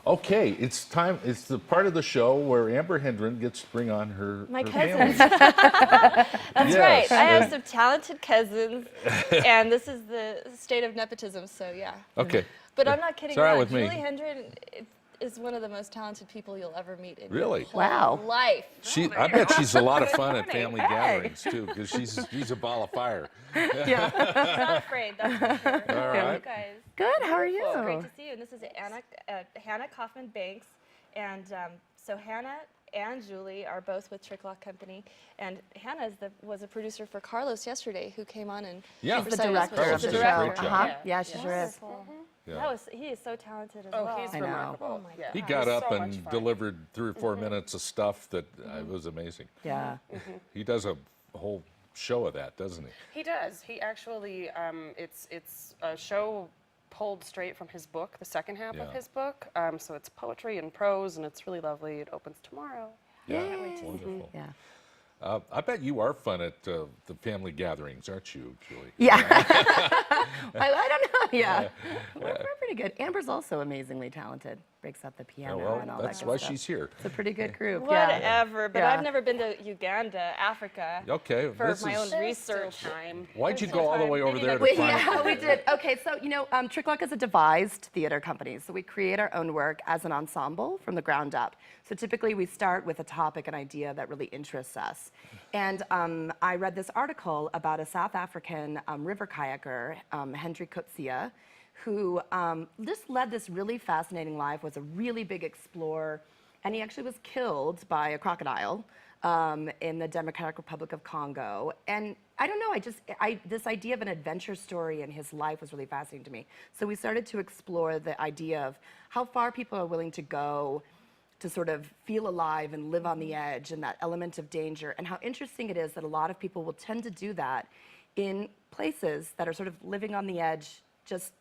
Okay, it's time. It's the part of the show where Amber Hendren gets to bring on her My family. cousins. That's Yes, right. I have some talented cousins, and this is the state of nepotism, so yeah. Okay. But I'm not kidding It's all right around. with me. Julie Hendren is one of the most talented people you'll ever meet in Really? your whole Wow. life. I bet she's a lot of fun at family gatherings too, because she's a ball of fire. Not afraid, that's for sure. All How are right. you guys? Good. How are you? It's great to see you. And this is Hannah Kaufman-Banks. And so Hannah and Julie are both with Tricklock Company. And Hannah was a producer for Carlos yesterday, who came on and Yeah. She's the recited us director with- Carlos of the did a show. great job. Uh-huh. Yeah, she sure is. Wonderful. Yeah. He is so talented as Oh, well. he's I know. remarkable. Oh my Yeah. God. He got He's up so and much fun. delivered 3 or 4 minutes of stuff that it was amazing. Yeah. He does a whole show of that, doesn't he? He does. He actually, it's a show pulled straight from his book, the second half Yeah. of his book. So it's poetry and prose, and it's really lovely. It opens tomorrow. Yeah, wonderful. Yeah. I bet you are fun at the family gatherings, aren't you, Julie? Yeah. I don't know. Yeah. We're pretty good. Amber's also amazingly talented. Breaks up the piano Yeah, well, and all that's that why good stuff. she's here. It's a pretty good group. Yeah. Whatever, but Yeah. I've never been to Uganda, Africa, Okay, for this my is- own research. Time. Why'd you There's go all the some way time. over Maybe there to next find? Yeah, we did. Okay, so Tricklock is a devised theater company, so we create our own work as an ensemble from the ground up. So typically we start with a topic, an idea that really interests us. And I read this article about a South African river kayaker, Hendrik Coetzee, who just led this really fascinating life, was a really big explorer, and he actually was killed by a crocodile in the Democratic Republic of Congo. And I don't know, this idea of an adventure story in his life was really fascinating to me. So we started to explore the idea of how far people are willing to go to sort of feel alive and live on the edge and that element of danger, and how interesting it is that a lot of people will tend to do that in places that are sort of living on the edge just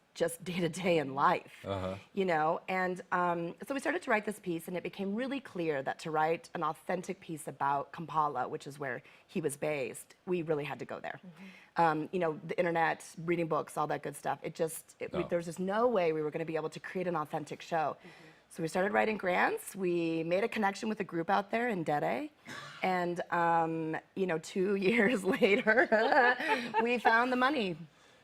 day to day in life, you know? And so we started to write this piece, and it became really clear that to write an authentic piece about Kampala, which is where he was based, we really had to go there. You know, the internet, reading books, all that good stuff, there's just no way we were gonna be able to create an authentic show. So we started writing grants. We made a connection with a group out there in Dede, and you know, 2 years later, we found the money.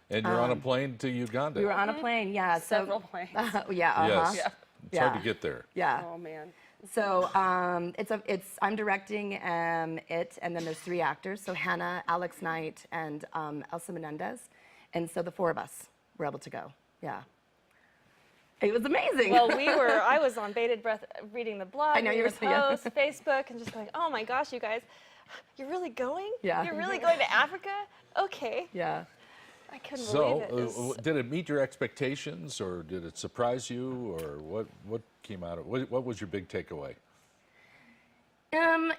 And you're on a plane to Uganda. We were on a plane, yeah. Several planes. Yeah, Yes. Yeah. It's hard to get there. Yeah. Oh, man. So I'm directing it, and then there's 3 actors. So Hannah, Alex Knight, and Elsa Menendez, and so the 4 of us were able to go. Yeah. It was amazing. Well, I was on bated breath reading the blog, I know, reading you the were- yeah. post, Facebook, and just going, oh my gosh, you guys, you're really going? Yeah. You're really going to Africa? Okay. Yeah. I couldn't So, believe it. It's- did it meet your expectations, or did it surprise you, or what came out of it? What was your big takeaway?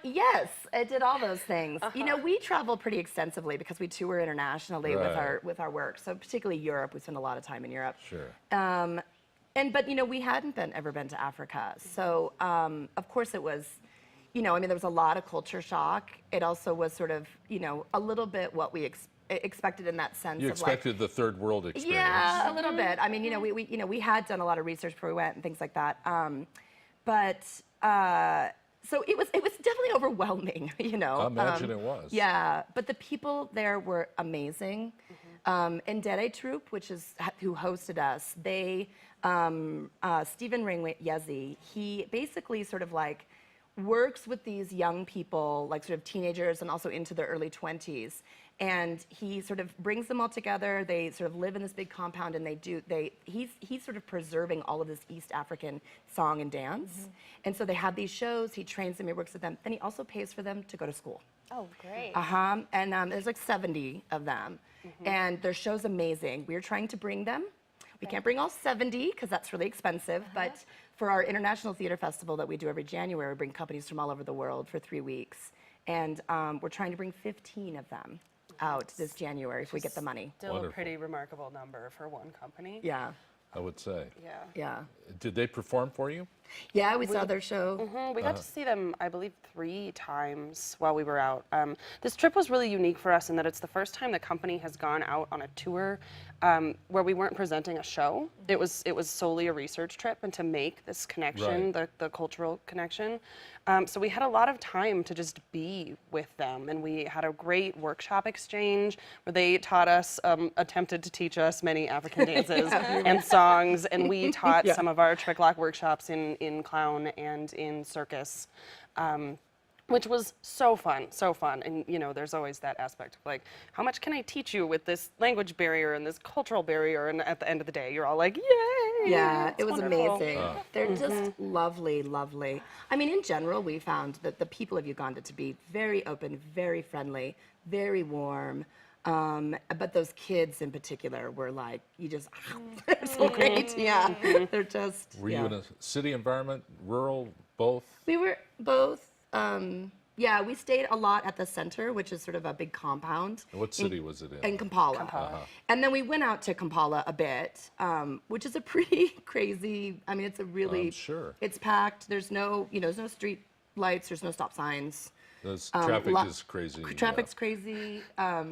Yes, it did all those things. You know, we travel pretty extensively because we tour internationally Right. with our work. So particularly Europe, we spend a lot of time in Europe. Sure. But you know, we hadn't ever been to Africa. So of course it was, you know, I mean, there was a lot of culture shock. It also was sort of, you know, a little bit what we expected in that sense. You of like, expected the third world experience. yeah, a little bit. I mean, you know, we had done a lot of research before we went and things like that. So it was definitely overwhelming, you know. I imagine it was. Yeah, but the people there were amazing. Ndere Troupe, which is who hosted us, they Stephen Ringwit-Yezi, he basically sort of like works with these young people, like sort of teenagers and also into their early 20s. And he sort of brings them all together. They sort of live in this big compound, and he's sort of preserving all of this East African song and dance. And so they have these shows, he trains them, he works with them. Then he also pays for them to go to school. oh, great. And there's like 70 of them. And their show's amazing. We're trying to bring them. We can't bring all 70 because that's really expensive, but for our International Theater Festival that we do every January, we bring companies from all over the world for 3 weeks. And we're trying to bring 15 of them out this January if we get the money. Still Wonderful. a pretty remarkable number for one company. Yeah. I would say. Yeah. Yeah. Did they perform for you? Yeah, we saw their show. We got to see them, I believe, 3 times while we were out. This trip was really unique for us in that it's the first time the company has gone out on a tour where we weren't presenting a show. It was solely a research trip and to make this connection, the cultural connection. So we had a lot of time to just be with them, and we had a great workshop exchange where they taught us, attempted to teach us many African dances and songs, and we taught some of our Tricklock workshops in clown and in circus, which was so fun. And you know, there's always that aspect of like, how much can I teach you with this language barrier and this cultural barrier? And at the end of the day, you're all like, yay! Yeah, it's it was wonderful. amazing. They're just lovely, lovely. I mean, in general, we found that the people of Uganda to be very open, very friendly, very warm. But those kids in particular were like, you just, they're so great. Yeah, they're just. Were you in a city environment, rural, both? We were both. Yeah, we stayed a lot at the center, which is sort of a big compound. What city was it in? In Kampala. And then we went out to Kampala a bit, which is a pretty crazy, I mean, it's a really, I'm sure. It's packed. There's no, there's no street lights, there's no stop signs. Traffic is crazy. Traffic's crazy.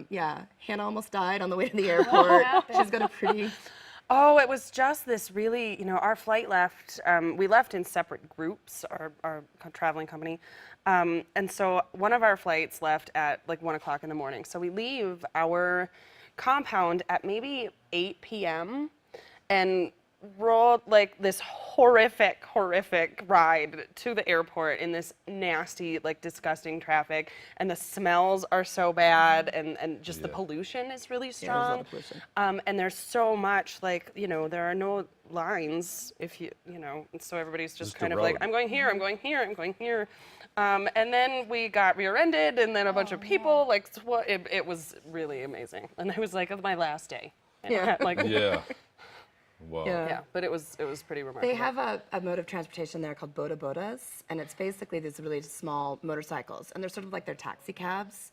Yeah, Hannah almost died on the way to the airport. She's got a pretty... Oh, it was just this really, our flight left, we left in separate groups, our traveling company. And so one of our flights left at like 1 o'clock in the morning. So we leave our compound at maybe 8 p.m. and rolled like this horrific ride to the airport in this nasty, like disgusting traffic. And the smells are so bad and just the pollution is really strong. there's a lot of pollution. And there's so much like, there are no lines if and so everybody's just Just kind a of like, road. I'm going here, I'm going here, I'm going here. And then we got rear-ended and then a bunch of people, like, it was really amazing. And it was like my last day. And I had, like, Yeah. Wow. yeah, but it was pretty remarkable. They have a mode of transportation there called boda bodas, and it's basically these really small motorcycles, and they're sort of like their taxi cabs.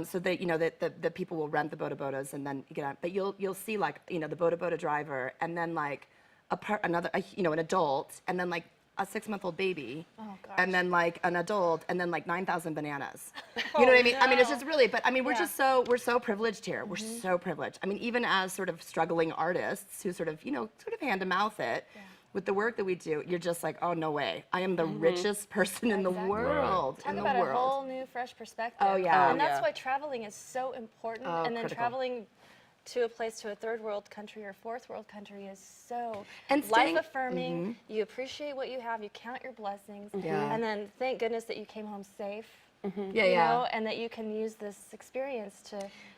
So that that the people will rent the boda bodas and then you get on. But you'll see like the boda boda driver, and then like an adult, and then like a 6-month-old baby, and then like an adult, and then like 9,000 bananas. You know what I mean? I mean, it's just really, but I mean, we're we're so privileged here. We're so privileged. I mean, even as sort of struggling artists who sort of hand to mouth it, with the work that we do, you're just like, oh, no way. I am the richest person in the world. Talk in the about world. a whole new, fresh perspective. Oh, yeah. And that's yeah. why traveling is so important. And then critical. traveling to a place, to a third world country or fourth world country is so And staying- life affirming. You appreciate what you have, you count your blessings, Yeah. and then thank goodness that you came home safe. Yeah, You yeah. know, and that you can use this experience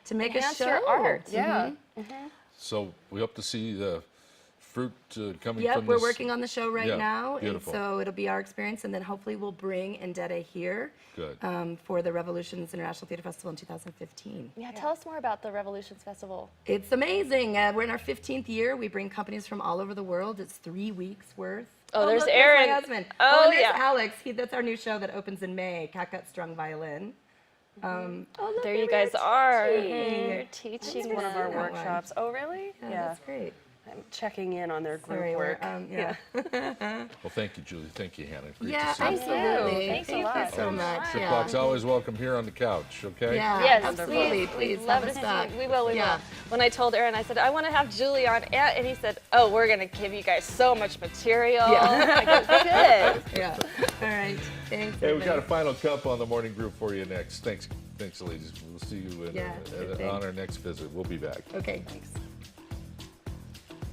To make a enhance show. your art. Yeah. So we hope to see the fruit coming Yep, from we're this. working on the show right Yeah, now, beautiful. and so it'll be our experience, and then hopefully we'll bring Ndeta here Good. for the Revolutions International Theatre Festival in 2015. Yeah, tell us more about the Revolutions Festival. It's amazing. We're in our 15th year. We bring companies from all over the world. It's 3 weeks worth. Oh, there's look, Aaron. my husband. Oh, and there's yeah. Alex. That's our new show that opens in May. Catgut Strung Violin. Oh, look, There you we're guys are. teaching. You're teaching One of our that one. workshops. Oh, really? Yeah, that's great. I'm checking in on their group Sorry, work. yeah. Well, thank you, Julie. Thank you, Hannah. Great Yeah, to see you. absolutely. Thanks a Thank lot. you so much. Tricklock's always welcome here on the couch, okay? Yeah, Yes, absolutely. Please We'd love have to us back. see. We will. Yeah. Will. When I told Aaron, I said I want to have Julie on, and he said, "Oh, we're gonna give you guys so much material." I go, good. Yeah. All right. Thanks. Hey, we got a everybody. final cup on the morning group for you next. Thanks, ladies. We'll see you Yeah, on thanks. our next visit. We'll be back. Okay. Thanks.